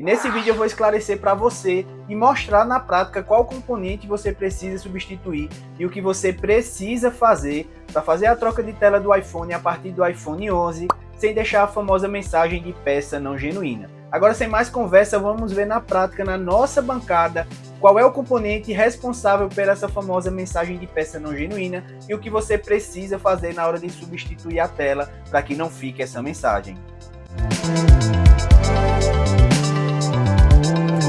E nesse vídeo eu vou esclarecer para você e mostrar na prática qual componente você precisa substituir e o que você precisa fazer para fazer a troca de tela do iPhone a partir do iPhone 11 sem deixar a famosa mensagem de peça não genuína. Agora, sem mais conversa, vamos ver na prática, na nossa bancada, qual é o componente responsável por essa famosa mensagem de peça não genuína e o que você precisa fazer na hora de substituir a tela para que não fique essa mensagem.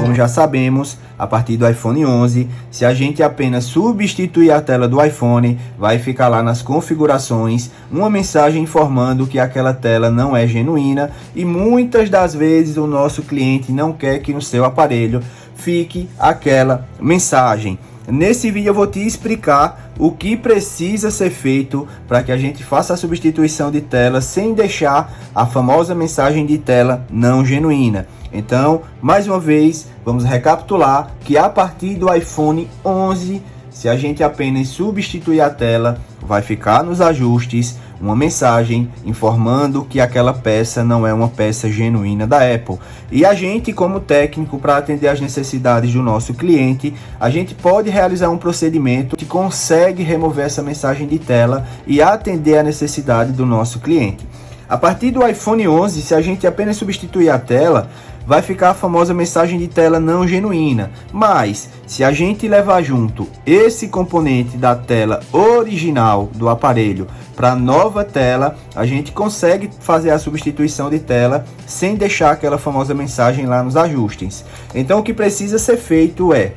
Como já sabemos, a partir do iPhone 11, se a gente apenas substituir a tela do iPhone, vai ficar lá nas configurações uma mensagem informando que aquela tela não é genuína e muitas das vezes o nosso cliente não quer que no seu aparelho fique aquela mensagem. Nesse vídeo eu vou te explicar o que precisa ser feito para que a gente faça a substituição de tela sem deixar a famosa mensagem de tela não genuína. Então, mais uma vez, vamos recapitular que a partir do iPhone 11, se a gente apenas substituir a tela, vai ficar nos ajustes uma mensagem informando que aquela peça não é uma peça genuína da Apple. E a gente, como técnico, para atender às necessidades do nosso cliente, a gente pode realizar um procedimento que consegue remover essa mensagem de tela e atender a necessidade do nosso cliente. A partir do iPhone 11, se a gente apenas substituir a tela, vai ficar a famosa mensagem de tela não genuína. Mas, se a gente levar junto esse componente da tela original do aparelho para a nova tela, a gente consegue fazer a substituição de tela sem deixar aquela famosa mensagem lá nos ajustes. Então, o que precisa ser feito é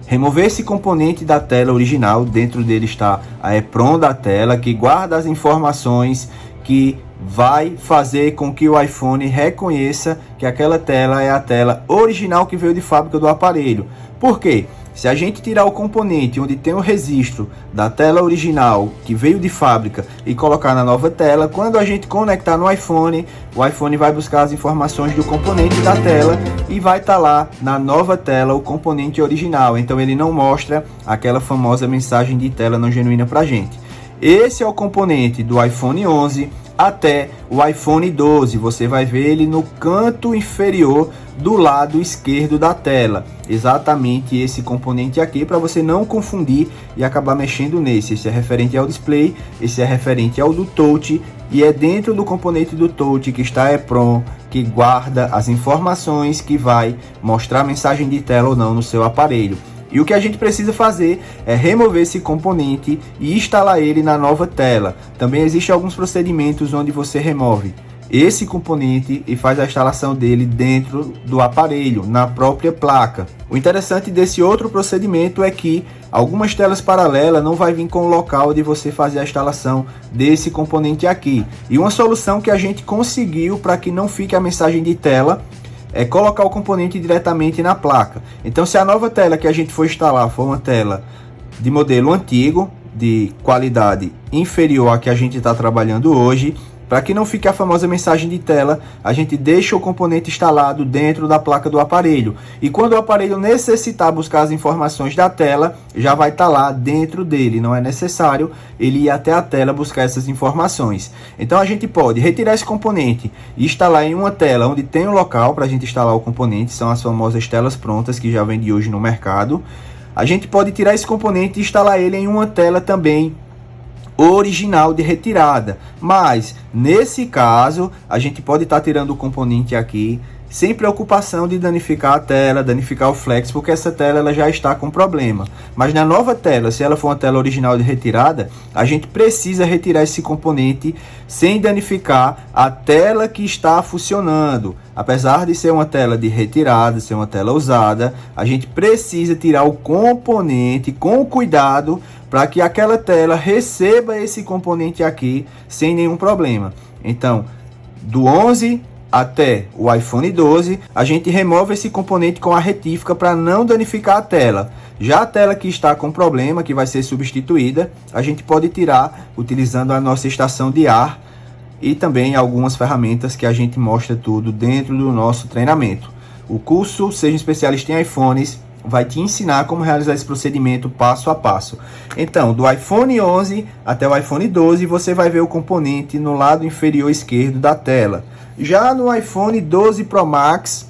remover esse componente da tela original. Dentro dele está a EEPROM da tela, que guarda as informações que vai fazer com que o iPhone reconheça que aquela tela é a tela original que veio de fábrica do aparelho. Por quê? Se a gente tirar o componente onde tem o registro da tela original que veio de fábrica e colocar na nova tela, quando a gente conectar no iPhone, o iPhone vai buscar as informações do componente da tela e vai estar lá na nova tela o componente original. Então ele não mostra aquela famosa mensagem de tela não genuína para a gente. Esse é o componente do iPhone 11 até o iPhone 12. Você vai ver ele no canto inferior do lado esquerdo da tela. Exatamente esse componente aqui, para você não confundir e acabar mexendo nesse. Esse é referente ao display, esse é referente ao do touch, e é dentro do componente do touch que está a EEPROM, que guarda as informações que vai mostrar a mensagem de tela ou não no seu aparelho. E o que a gente precisa fazer é remover esse componente e instalar ele na nova tela. Também existem alguns procedimentos onde você remove esse componente e faz a instalação dele dentro do aparelho, na própria placa. O interessante desse outro procedimento é que algumas telas paralelas não vai vir com o local de você fazer a instalação desse componente aqui. E uma solução que a gente conseguiu para que não fique a mensagem de tela é colocar o componente diretamente na placa. Então, se a nova tela que a gente for instalar for uma tela de modelo antigo, de qualidade inferior à que a gente está trabalhando hoje, para que não fique a famosa mensagem de tela, a gente deixa o componente instalado dentro da placa do aparelho. E quando o aparelho necessitar buscar as informações da tela, já vai estar lá dentro dele. Não é necessário ele ir até a tela buscar essas informações. Então a gente pode retirar esse componente e instalar em uma tela onde tem um local para a gente instalar o componente. São as famosas telas prontas que já vende hoje no mercado. A gente pode tirar esse componente e instalar ele em uma tela também original de retirada, mas nesse caso a gente pode estar tirando o componente aqui sem preocupação de danificar a tela, danificar o flex, porque essa tela ela já está com problema. Mas na nova tela, se ela for uma tela original de retirada, a gente precisa retirar esse componente sem danificar a tela que está funcionando. Apesar de ser uma tela de retirada, ser uma tela usada, a gente precisa tirar o componente com cuidado para que aquela tela receba esse componente aqui sem nenhum problema. Então, do 11 até o iPhone 12, a gente remove esse componente com a retífica para não danificar a tela. Já a tela que está com problema, que vai ser substituída, a gente pode tirar utilizando a nossa estação de ar e também algumas ferramentas que a gente mostra tudo dentro do nosso treinamento. O curso Seja Especialista em iPhones vai te ensinar como realizar esse procedimento passo a passo. Então, do iPhone 11 até o iPhone 12, você vai ver o componente no lado inferior esquerdo da tela. Já no iPhone 12 Pro Max,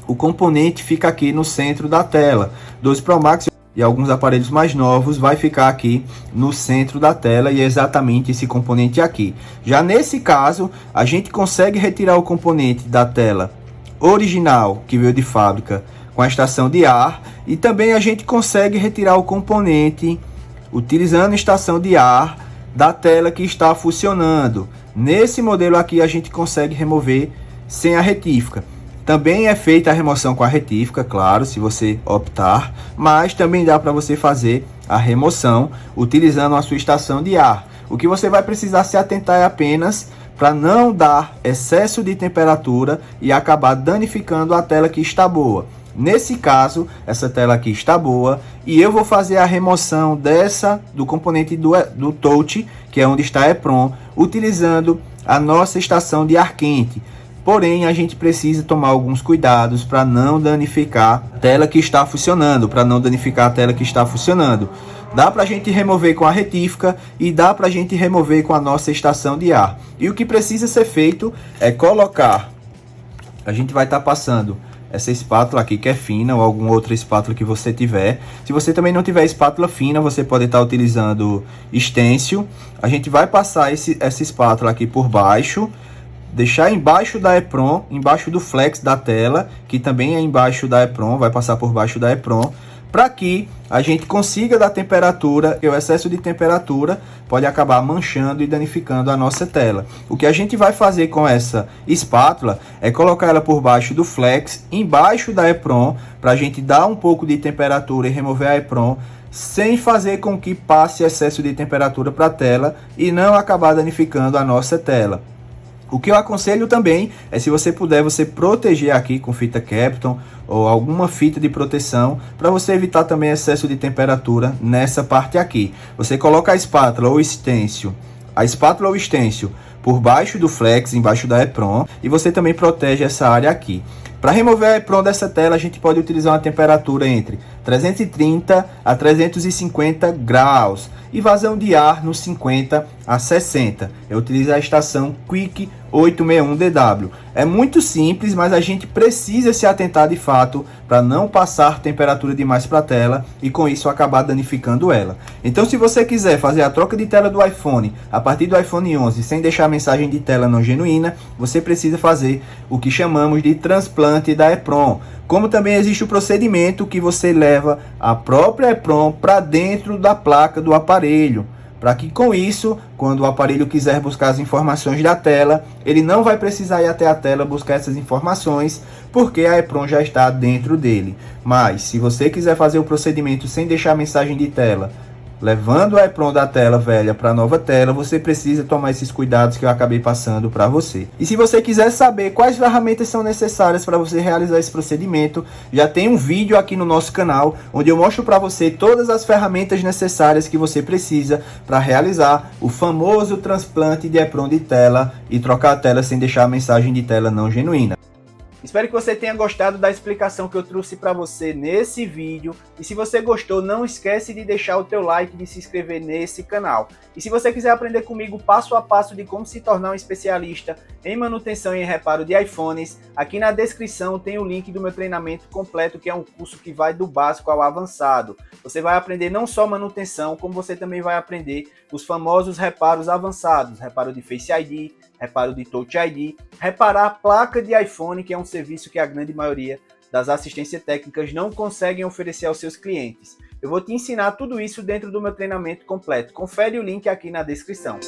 o componente fica aqui no centro da tela. 12 Pro Max e alguns aparelhos mais novos vai ficar aqui no centro da tela e é exatamente esse componente aqui. Já nesse caso, a gente consegue retirar o componente da tela original que veio de fábrica com a estação de ar e também a gente consegue retirar o componente utilizando a estação de ar da tela que está funcionando. Nesse modelo aqui a gente consegue remover sem a retífica. Também é feita a remoção com a retífica, claro, se você optar, mas também dá para você fazer a remoção utilizando a sua estação de ar. O que você vai precisar se atentar é apenas para não dar excesso de temperatura e acabar danificando a tela que está boa. Nesse caso, essa tela aqui está boa e eu vou fazer a remoção do componente do touch, que é onde está a EPROM, utilizando a nossa estação de ar quente. Porém, a gente precisa tomar alguns cuidados para não danificar a tela que está funcionando, Dá para a gente remover com a retífica e dá para a gente remover com a nossa estação de ar. E o que precisa ser feito é colocar, a gente vai estar passando essa espátula aqui que é fina ou alguma outra espátula que você tiver. Se você também não tiver espátula fina, você pode estar utilizando stencil. A gente vai passar essa espátula aqui por baixo, deixar embaixo da EPROM, embaixo do flex da tela, que também é embaixo da EPROM, vai passar por baixo da EPROM, para que a gente consiga dar temperatura, e o excesso de temperatura pode acabar manchando e danificando a nossa tela. O que a gente vai fazer com essa espátula é colocar ela por baixo do flex, embaixo da EPROM, para a gente dar um pouco de temperatura e remover a EPROM, sem fazer com que passe excesso de temperatura para a tela e não acabar danificando a nossa tela. O que eu aconselho também é, se você puder, você proteger aqui com fita Kapton ou alguma fita de proteção para você evitar também excesso de temperatura nessa parte aqui. Você coloca a espátula ou stencil por baixo do flex, embaixo da EPROM, e você também protege essa área aqui. Para remover a EPROM dessa tela, a gente pode utilizar uma temperatura entre 330 a 350 graus e vazão de ar nos 50 a 60. Eu utilizo a estação Quick 861DW. É muito simples, mas a gente precisa se atentar de fato para não passar temperatura demais para a tela e com isso acabar danificando ela. Então, se você quiser fazer a troca de tela do iPhone a partir do iPhone 11 sem deixar a mensagem de tela não genuína, você precisa fazer o que chamamos de transplante da EPROM. Como também existe o procedimento que você leva a própria EPROM para dentro da placa do aparelho, para que com isso, quando o aparelho quiser buscar as informações da tela, ele não vai precisar ir até a tela buscar essas informações, porque a EPROM já está dentro dele. Mas, se você quiser fazer o procedimento sem deixar a mensagem de tela, levando a EPROM da tela velha para a nova tela, você precisa tomar esses cuidados que eu acabei passando para você. E se você quiser saber quais ferramentas são necessárias para você realizar esse procedimento, já tem um vídeo aqui no nosso canal, onde eu mostro para você todas as ferramentas necessárias que você precisa para realizar o famoso transplante de EPROM de tela e trocar a tela sem deixar a mensagem de tela não genuína. Espero que você tenha gostado da explicação que eu trouxe para você nesse vídeo. E se você gostou, não esquece de deixar o teu like e de se inscrever nesse canal. E se você quiser aprender comigo passo a passo de como se tornar um especialista em manutenção e em reparo de iPhones, aqui na descrição tem o link do meu treinamento completo, que é um curso que vai do básico ao avançado. Você vai aprender não só manutenção, como você também vai aprender os famosos reparos avançados, reparo de Face ID, reparo de Touch ID, reparar a placa de iPhone, que é um serviço que a grande maioria das assistências técnicas não conseguem oferecer aos seus clientes. Eu vou te ensinar tudo isso dentro do meu treinamento completo. Confere o link aqui na descrição.